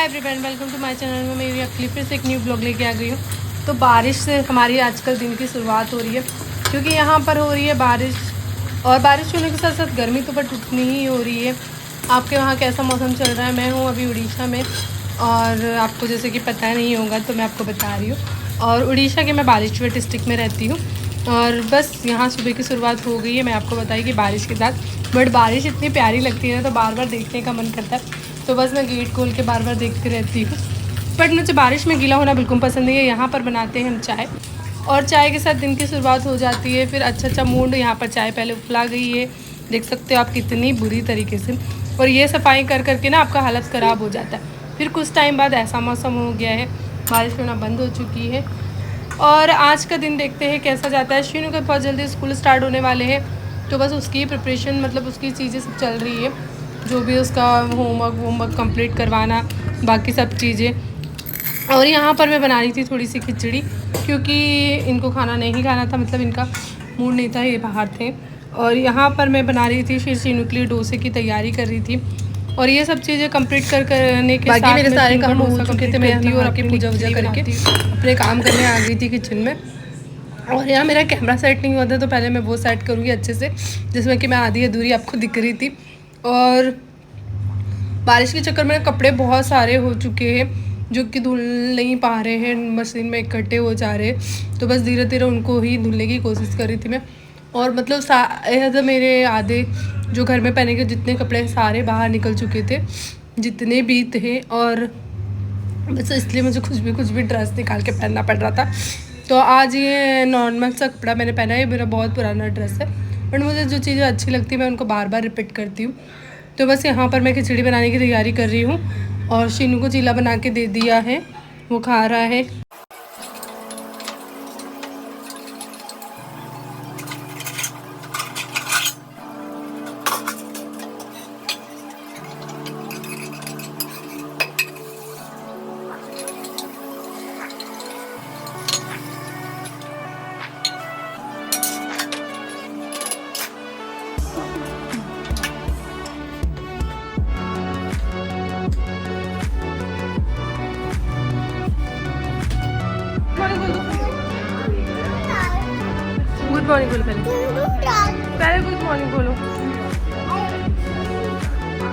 Hi everyone, welcome to my channel में मेरी अपनी फिर से एक न्यू ब्लॉग लेके आ गई हूँ। तो बारिश से हमारी आजकल दिन की शुरुआत हो रही है, क्योंकि यहाँ पर हो रही है बारिश। और बारिश होने के साथ साथ गर्मी तो बट उतनी ही हो रही है। आपके वहाँ कैसा मौसम चल रहा है? मैं हूँ अभी उड़ीसा में, और आपको जैसे कि पता नहीं होगा तो मैं आपको बता रही हूँ। और उड़ीसा के मैं बालेश्वर डिस्ट्रिक्ट में रहती हूँ, और बस यहाँ सुबह की शुरुआत हो गई है। मैं आपको बताई कि बारिश के साथ, बट बारिश इतनी प्यारी लगती है तो बार बार देखने का मन करता है। तो बस मैं गेट खोल के बार बार देखती रहती हूँ। बट मुझे बारिश में गीला होना बिल्कुल पसंद नहीं है। यहाँ पर बनाते हैं हम चाय, और चाय के साथ दिन की शुरुआत हो जाती है। फिर अच्छा मूड, यहाँ पर चाय पहले उफला गई है, देख सकते हो आप कितनी बुरी तरीके से। और ये सफाई कर करके ना आपका हालत ख़राब हो जाता है। फिर कुछ टाइम बाद ऐसा मौसम हो गया है, बारिश होना बंद हो चुकी है। और आज का दिन देखते हैं कैसा जाता है। शीनू का बहुत जल्दी स्कूल स्टार्ट होने वाले हैं, तो बस उसकी प्रिपरेशन, मतलब उसकी चीज़ें सब चल रही है, जो भी उसका होमवर्क कंप्लीट करवाना, बाकी सब चीज़ें। और यहाँ पर मैं बना रही थी थोड़ी सी खिचड़ी, क्योंकि इनको खाना नहीं खाना था, मतलब इनका मूड नहीं था, ये बाहर थे। और यहाँ पर मैं बना रही थी, फिर शीनू के लिए डोसे की तैयारी कर रही थी। और ये सब चीज़ें कंप्लीट करने के साथ मेरे सारे काम हो चुके थे। मैं थी और अपनी पूजा वूजा करके अपने काम करने आ गई थी किचन में। और यहाँ मेरा कैमरा सेट नहीं हुआ था, तो पहले मैं वो सेट करूँगी अच्छे से, जिसमें कि मैं आधी अधूरी आपको दिख रही थी। और बारिश के चक्कर में कपड़े बहुत सारे हो चुके हैं, जो कि धुल नहीं पा रहे हैं, मशीन में इकट्ठे हो जा रहे हैं। तो बस धीरे धीरे उनको ही धुलने की कोशिश कर रही थी मैं। और मतलब शायद मेरे आधे जो घर में पहने के जितने कपड़े सारे बाहर निकल चुके थे, जितने भी थे। और बस इसलिए मुझे कुछ भी ड्रेस निकाल के पहनना पड़ रहा था। तो आज ये नॉर्मल सा कपड़ा मैंने पहना है, मेरा बहुत पुराना ड्रेस है, बट मुझे जो चीज़ें अच्छी लगती है मैं उनको बार बार रिपीट करती हूँ। तो बस यहाँ पर मैं खिचड़ी बनाने की तैयारी कर रही हूँ, और शीनू को चीला बना के दे दिया है, वो खा रहा है। गुड मॉर्निंग बोलो, पहले गुड मॉर्निंग बोलो,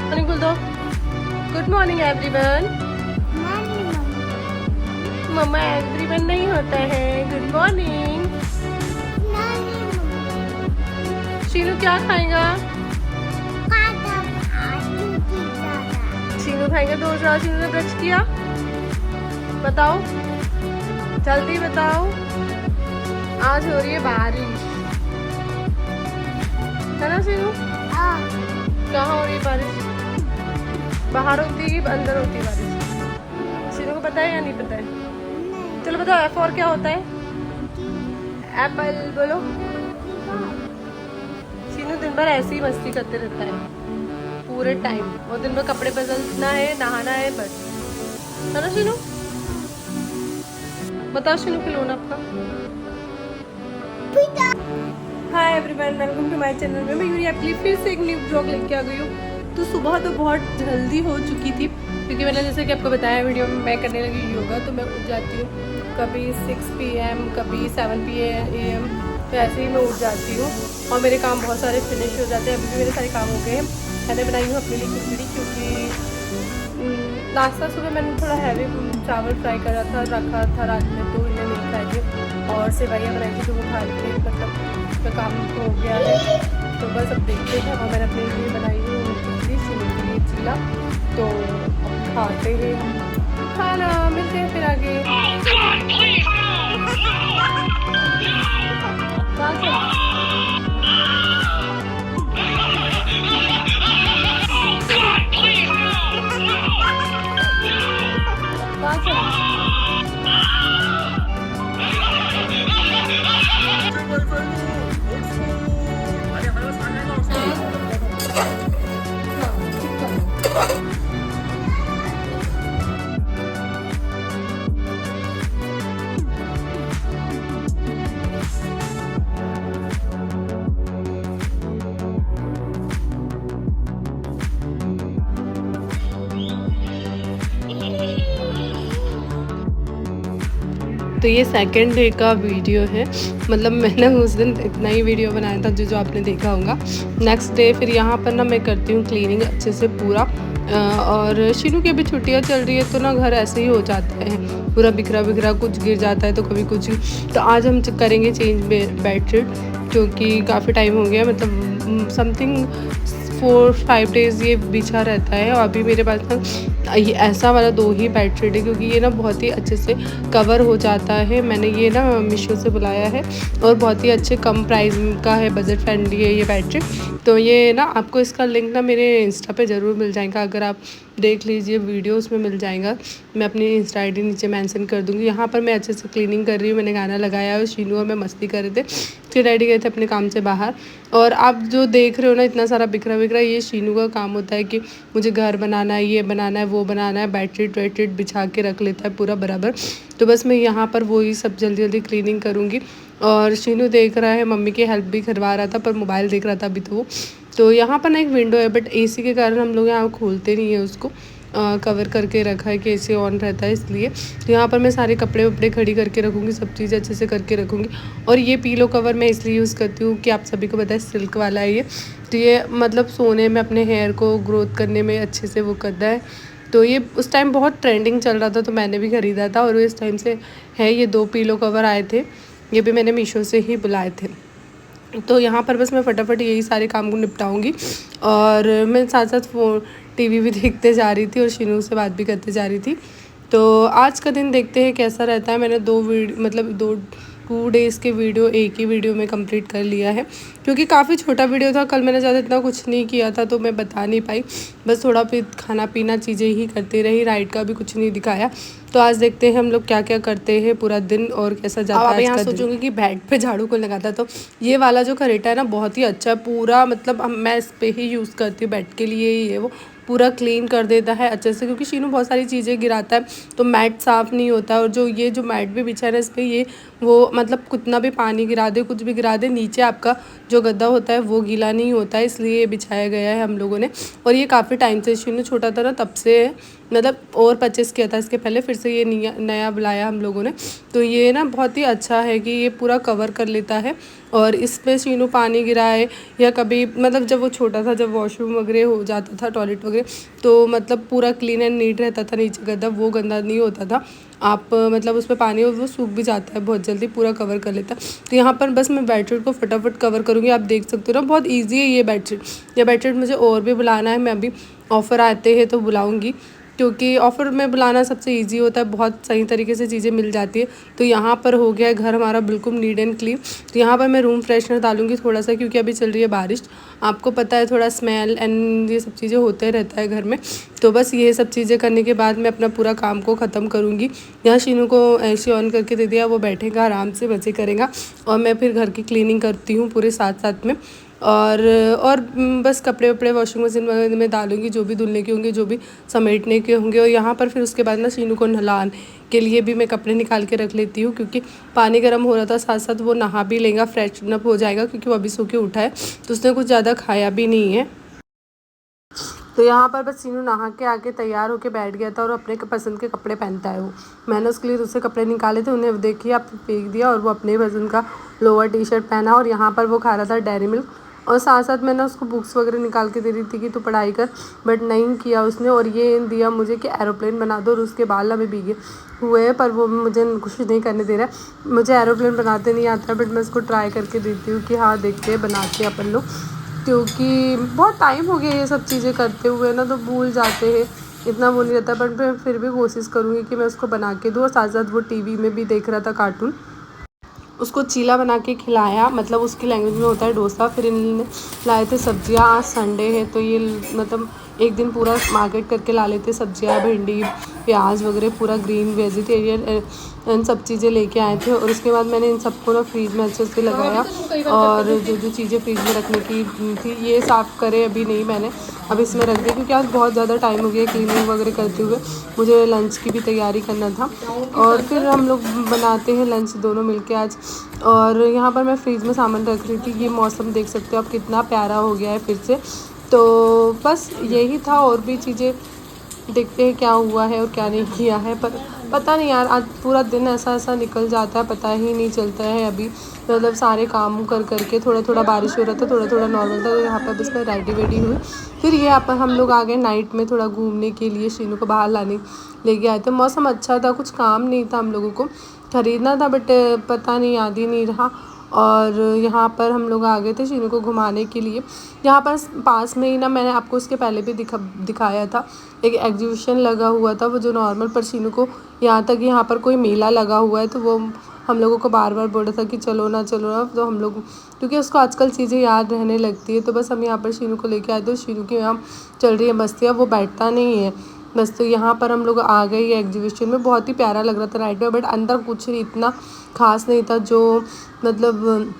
मॉर्निंग बोल दो। Good morning everyone. मम्मा एवरीवन नहीं होता है, गुड मॉर्निंग। शीनू क्या खाएगा? शीनू खाएगा डोसा। शीनू ने ब्रश किया? बताओ, जल्दी बताओ। आज हो रही है बारिश, है ना शीनू? कहाँ हो रही है बारिश? बाहर होती है कि अंदर होती है बारिश? शीनू को पता है या नहीं पता है? चलो बताओ, एफ और क्या होता है? एप्पल बोलो। शीनू दिन भर ऐसे ही मस्ती करते रहता है पूरे टाइम। वो दिन भर कपड़े बदलना है, नहाना है, बस, है ना शीनू? बताओ शीनू खिलौना आपका। Hi everyone, welcome to my channel में मैं यूरी आपके फिर से एक न्यू ब्लॉग लेके आ गई हूँ। तो सुबह तो बहुत जल्दी हो चुकी थी, क्योंकि मैंने जैसे कि आपको बताया वीडियो में, मैं करने लगी योगा। तो मैं उठ जाती हूँ कभी 6 PM, कभी 7 PM, तो ऐसे ही मैं उठ जाती हूँ। और मेरे काम बहुत सारे फिनिश हो जाते हैं। अभी भी मेरे सारे काम हो गए हैं। मैंने बनाई हूँ अपने लिए खिचड़ी, क्योंकि नाश्ता सुबह मैंने थोड़ा हैवी चावल फ्राई करा था, रखा था रात में, तो इन्हें नहीं खाए थे। और सेवैयाँ बनाई थी, तो वो खा के मतलब का काम हो गया है। तो बस अब देखते हैं। और मैंने अपने लिए बनाई हुई खिचड़ी, शीनू के लिए चीला। तो अब खाते हैं खाना, मिलते हैं फिर आगे। तो ये सेकंड डे का वीडियो है, मतलब मैंने उस दिन इतना ही वीडियो बनाया था जो आपने देखा होगा। नेक्स्ट डे फिर यहाँ पर ना मैं करती हूँ क्लीनिंग अच्छे से पूरा। और शीनू की अभी छुट्टियाँ चल रही है तो ना घर ऐसे ही हो जाता है, पूरा बिखरा बिखरा, कुछ गिर जाता है तो कभी कुछ। तो आज हम करेंगे चेंज बेडशीट, क्योंकि काफ़ी टाइम हो गया, मतलब समथिंग 4-5 डेज़ ये बिछा रहता है। और अभी मेरे पास ना ये ऐसा वाला 2 ही बेडशीट है, क्योंकि ये ना बहुत ही अच्छे से कवर हो जाता है। मैंने ये ना मीशो से बुलाया है और बहुत ही अच्छे कम प्राइस का है, बजट फ्रेंडली है ये बेडशीट। तो ये ना आपको इसका लिंक ना मेरे इंस्टा पे ज़रूर मिल जाएगा, अगर आप देख लीजिए वीडियो उसमें मिल जाएगा। मैं अपनी इंस्टा आईडी नीचे मेंशन कर दूँगी। यहाँ पर मैं अच्छे से क्लीनिंग कर रही हूँ, मैंने गाना लगाया और शीनू और मैं मस्ती कर रहे थे, फिर रेडी गए थे अपने काम से बाहर। और आप जो देख रहे हो ना इतना सारा बिखरा बिखरा, ये शीनू का काम होता है कि मुझे घर बनाना है, ये बनाना है, वो बनाना है, बेडशीट वेडशीट बिछा के रख लेता है पूरा बराबर। तो बस मैं यहाँ पर वही सब जल्दी जल्दी क्लीनिंग करूँगी। और शीनू देख रहा है, मम्मी की हेल्प भी करवा रहा था, पर मोबाइल देख रहा था अभी तो वो। तो यहाँ पर ना एक विंडो है, बट एसी के कारण हम लोग यहाँ खोलते नहीं है उसको, कवर करके रखा है कि एसी ऑन रहता है इसलिए। तो यहाँ पर मैं सारे कपड़े वपड़े खड़ी करके रखूँगी, सब चीज़ें अच्छे से करके रखूँगी। और ये पीलो कवर मैं इसलिए यूज़ करती हूँ कि आप सभी को पता है सिल्क वाला है ये, तो ये मतलब सोने में, अपने हेयर को ग्रोथ करने में अच्छे से वो करता है। तो ये उस टाइम बहुत ट्रेंडिंग चल रहा था तो मैंने भी ख़रीदा था, और इस टाइम से है। ये 2 पीलो कवर आए थे, ये भी मैंने मीशो से ही बुलाए थे। तो यहाँ पर बस मैं फटाफट यही सारे काम को निपटाऊँगी, और मैं साथ साथ टीवी भी देखते जा रही थी और शीनू से बात भी करते जा रही थी। तो आज का दिन देखते हैं कैसा रहता है। मैंने 2 डेज़ के वीडियो एक ही वीडियो में कंप्लीट कर लिया है, क्योंकि काफ़ी छोटा वीडियो था। कल मैंने ज़्यादा इतना कुछ नहीं किया था तो मैं बता नहीं पाई, बस थोड़ा फिर खाना पीना चीज़ें ही करते रही, राइड का भी कुछ नहीं दिखाया। तो आज देखते हैं हम लोग क्या क्या करते हैं पूरा दिन और कैसा जाता है। अब यहाँ सोचूंगी कि बेड पे झाड़ू को लगाता, तो ये वाला जो खरेटा है ना बहुत ही अच्छा है पूरा, मतलब मैं इस पर ही यूज़ करती हूँ बेड के लिए। ये वो पूरा क्लीन कर देता है अच्छे से, क्योंकि शीनू बहुत सारी चीज़ें गिराता है तो मैट साफ़ नहीं होता। और जो ये जो मैट भी बिछा है ना इस पर, ये वो मतलब कितना भी पानी गिरा दे, कुछ भी गिरा दे, नीचे आपका जो गद्दा होता है वो गीला नहीं होता है, इसलिए ये बिछाया गया है हम लोगों ने। और ये काफ़ी टाइम से, शीनू छोटा था ना तब से है, मतलब और परचेस किया था इसके पहले, फिर से ये नया बुलाया हम लोगों ने। तो ये ना बहुत ही अच्छा है कि ये पूरा कवर कर लेता है। और इसमें शीनू पानी गिराए या कभी, मतलब जब वो छोटा था, जब वॉशरूम वगैरह हो जाता था, टॉयलेट वगैरह, तो मतलब पूरा क्लीन एंड नीट रहता था नीचे गद्दा, वो गंदा नहीं होता था। आप मतलब उस पर पानी वो सूख भी जाता है बहुत जल्दी, पूरा कवर कर लेता है। तो यहाँ पर बस मैं बेडशीट को फटाफट कवर करूँगी। आप देख सकते हो ना बहुत ईजी है ये बेडशीट मुझे और भी बुलाना है, मैं अभी ऑफ़र आते हैं तो बुलाऊँगी, क्योंकि ऑफ़र में बुलाना सबसे इजी होता है, बहुत सही तरीके से चीज़ें मिल जाती है। तो यहाँ पर हो गया है घर हमारा बिल्कुल नीट एंड क्लीन। तो यहाँ पर मैं रूम फ्रेशनर डालूँगी थोड़ा सा, क्योंकि अभी चल रही है बारिश, आपको पता है थोड़ा स्मेल एंड ये सब चीज़ें होते रहता है घर में। तो बस ये सब चीज़ें करने के बाद मैं अपना पूरा काम को ख़त्म करूँगी। यहाँ शीनू को एसी ऑन करके दे दिया, वो बैठेगा आराम से, मज़े करेगा, और मैं फिर घर की क्लीनिंग करती हूँ पूरे साथ साथ में। और बस कपड़े वपड़े वॉशिंग मशीन में डालूँगी, जो भी धुलने के होंगे, जो भी समेटने के होंगे। और यहाँ पर फिर उसके बाद ना शीनू को नहलाने के लिए भी मैं कपड़े निकाल के रख लेती हूँ, क्योंकि पानी गर्म हो रहा था, साथ साथ वो नहा भी लेगा, फ्रेशन अप हो जाएगा, क्योंकि वो अभी सो के उठा है तो उसने कुछ ज़्यादा खाया भी नहीं है। तो यहाँ पर बस शीनू नहा के आके तैयार होके बैठ गया था और अपने पसंद के कपड़े पहनता है वो। मैंने उसके लिए दूसरे कपड़े निकाले थे, उन्हें देखिए आप फेंक दिया, और वो अपने पसंद का लोअर टी शर्ट पहना। और यहाँ पर वो खा रहा था डेयरी मिल्क, और साथ साथ मैंने उसको बुक्स वगैरह निकाल के दे रही थी कि तू पढ़ाई कर, बट नहीं किया उसने। और ये दिया मुझे कि एरोप्लेन बना दो, और उसके बाल अभी भीगे हुए हैं, पर वो मुझे कुछ नहीं करने दे रहा है। मुझे एरोप्लेन बनाते नहीं आता, बट मैं उसको ट्राई करके देती हूँ कि हाँ देखते हैं बनाते हैं अपन लोग, क्योंकि बहुत टाइम हो गया ये सब चीज़ें करते हुए ना, तो भूल जाते हैं, इतना वो नहीं रहता। बट मैं फिर भी कोशिश करूँगी कि मैं उसको बना के दूँ। और साथ साथ वो टीवी में भी देख रहा था कार्टून, उसको चीला बना के खिलाया, मतलब उसकी लैंग्वेज में होता है डोसा। फिर इन्होंने लाए थे सब्जियां, आज संडे है तो ये मतलब एक दिन पूरा मार्केट करके ला लेते सब्जियां, भिंडी, प्याज वगैरह, पूरा ग्रीन वेजिटेरियन इन सब चीज़ें लेके आए थे। और उसके बाद मैंने इन सबको ना फ्रीज में अच्छे से लगाया, और जो जो चीज़ें फ्रीज में रखने की थी ये साफ़ करे अभी नहीं मैंने, अब इसमें रख दिया, क्योंकि आज बहुत ज़्यादा टाइम हो गया क्लीनिंग वगैरह करते हुए, मुझे लंच की भी तैयारी करना था। और फिर हम लोग बनाते हैं लंच दोनों मिलके आज। और यहाँ पर मैं फ्रीज़ में सामान रख रही थी। ये मौसम देख सकते हो आप कितना प्यारा हो गया है फिर से। तो बस यही था, और भी चीज़ें देखते हैं क्या हुआ है और क्या नहीं किया है। पर पता नहीं यार, आज पूरा दिन ऐसा निकल जाता है, पता ही नहीं चलता है। अभी मतलब सारे काम कर करके थोड़ा बारिश हो रहा था, थोड़ा नॉर्मल था, तो यहाँ पर बस मैं रेडी वेडी हुई। फिर यहाँ पर हम लोग आ गए नाइट में थोड़ा घूमने के लिए, शीनू को बाहर लेके आए थे। मौसम अच्छा था, कुछ काम नहीं था हम लोगों को, ख़रीदना था बट पता नहीं, याद ही नहीं रहा। और यहाँ पर हम लोग आ गए थे शीनू को घुमाने के लिए। यहाँ पास में ही ना, मैंने आपको उसके पहले भी दिखाया था, एक एग्जीबिशन लगा हुआ था वो जो नॉर्मल, पर शीनू को यहाँ तक यहाँ पर कोई मेला लगा हुआ है तो वो हम लोगों को बार बार बोल रहा था कि चलो ना। तो हम लोग, क्योंकि उसको आजकल चीज़ें याद रहने लगती है, तो बस हम यहाँ पर शीनू को लेके आए थे। शीनू की यहाँ चल रही है मस्तियाँ, वो बैठता नहीं है बस। तो यहाँ पर हम लोग आ गए ये एग्जीबिशन में, बहुत ही प्यारा लग रहा था नाइट में, बट अंदर कुछ इतना खास नहीं था। जो मतलब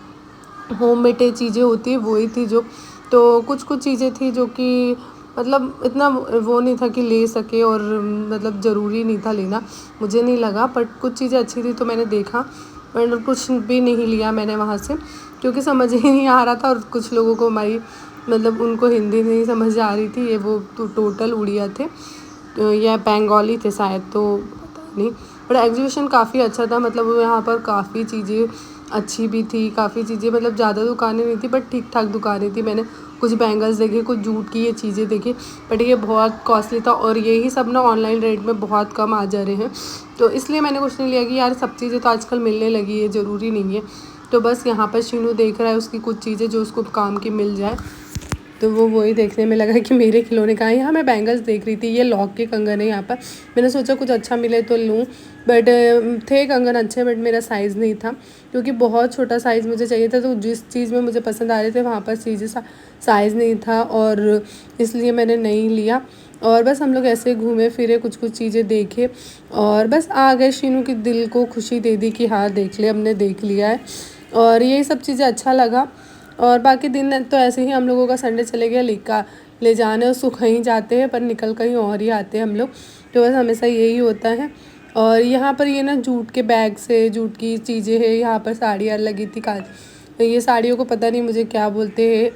होममेड चीज़ें होती है वही थी जो, तो कुछ चीज़ें थी जो कि मतलब इतना वो नहीं था कि ले सके, और मतलब ज़रूरी नहीं था लेना, मुझे नहीं लगा। बट कुछ चीज़ें अच्छी थी तो मैंने देखा, मतलब कुछ भी नहीं लिया मैंने वहाँ से, क्योंकि समझ ही नहीं आ रहा था। और कुछ लोगों को हमारी मतलब उनको हिंदी नहीं समझ आ रही थी, ये वो तो टोटल उड़िया थे या बंगाली थे शायद, तो पता नहीं। बट एग्जीबिशन काफ़ी अच्छा था, मतलब यहाँ पर काफ़ी चीज़ें अच्छी भी थी, काफ़ी चीज़ें मतलब ज़्यादा दुकानें नहीं थी बट ठीक ठाक दुकानें थी। मैंने कुछ बैंगल्स देखे, कुछ जूट की ये चीज़ें देखी, बट ये बहुत कॉस्टली था, और यही सब ना ऑनलाइन रेट में बहुत कम आ जा रहे हैं, तो इसलिए मैंने कुछ नहीं लिया कि यार सब चीज़ें तो आजकल मिलने लगी है, ज़रूरी नहीं है। तो बस यहाँ पर शीनू देख रहा है उसकी कुछ चीज़ें जो उसको काम की मिल जाए, तो वो वही देखने में लगा कि मेरे खिलौने कहाँ हैं। यहाँ मैं बैंगल्स देख रही थी, ये लॉक के कंगन है यहाँ पर, मैंने सोचा कुछ अच्छा मिले तो लूँ, बट थे कंगन अच्छे, बट मेरा साइज़ नहीं था, क्योंकि बहुत छोटा साइज़ मुझे चाहिए था। तो जिस चीज़ में मुझे पसंद आ रहे थे वहाँ पर चीज़ें साइज़ नहीं था, और इसलिए मैंने नहीं लिया। और बस हम लोग ऐसे घूमे फिरे, कुछ चीज़ें देखे, और बस आ गए। शीनू की दिल को खुशी दे दी कि हाँ देख ले, हमने देख लिया है, और यही सब चीज़ें अच्छा लगा। और बाकी दिन तो ऐसे ही हम लोगों का संडे चले गया ले जाने, उसको कहीं जाते हैं पर निकल कहीं और ही आते हैं हम लोग, तो बस हमेशा यही होता है। और यहाँ पर ये ना जूट के बैग से जूट की चीज़ें हैं, यहाँ पर साड़ियाँ लगी थी तो ये साड़ियों को पता नहीं मुझे क्या बोलते हैं।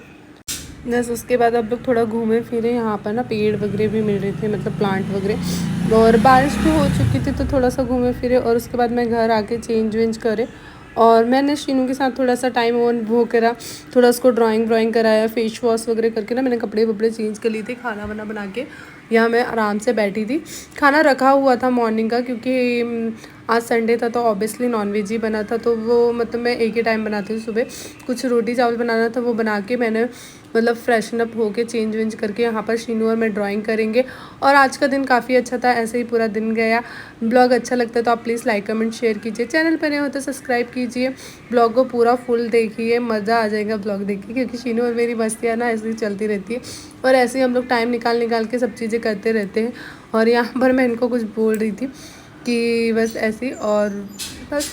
बस उसके बाद अब लोग थोड़ा घूमे फिरे, यहाँ पर ना पेड़ वगैरह भी मिल रहे थे, मतलब प्लांट वगैरह, और बारिश भी हो चुकी थी तो थोड़ा सा घूमे फिरे। और उसके बाद मैं घर आके चेंज वेंज करे, और मैंने शीनू के साथ थोड़ा सा टाइम वो करा, थोड़ा उसको ड्राइंग कराया, फेस वॉश वगैरह करके ना मैंने कपड़े वपड़े चेंज कर लिए थे। खाना वाना बना के यहाँ मैं आराम से बैठी थी, खाना रखा हुआ था मॉर्निंग का, क्योंकि आज संडे था तो ऑब्वियसली नॉनवेज ही बना था, तो वो मतलब मैं एक ही टाइम बनाती हूँ सुबह। कुछ रोटी चावल बनाना था, वो बना के मैंने मतलब फ्रेशन अप होके चेंज वेंज करके यहाँ पर शीनू और मैं ड्राइंग करेंगे। और आज का दिन काफ़ी अच्छा था, ऐसे ही पूरा दिन गया। ब्लॉग अच्छा लगता है तो आप प्लीज़ लाइक कमेंट शेयर कीजिए, चैनल पर नए हो तो सब्सक्राइब कीजिए, ब्लॉग को पूरा फुल देखिए, मज़ा आ जाएगा ब्लॉग देखिए, क्योंकि शीनू और मेरी मस्तियाँ ना ऐसे ही चलती रहती है, और ऐसे ही हम लोग टाइम निकाल के सब चीज़ें करते रहते हैं। और यहाँ पर मैं इनको कुछ बोल रही थी कि बस ऐसे ही, और बस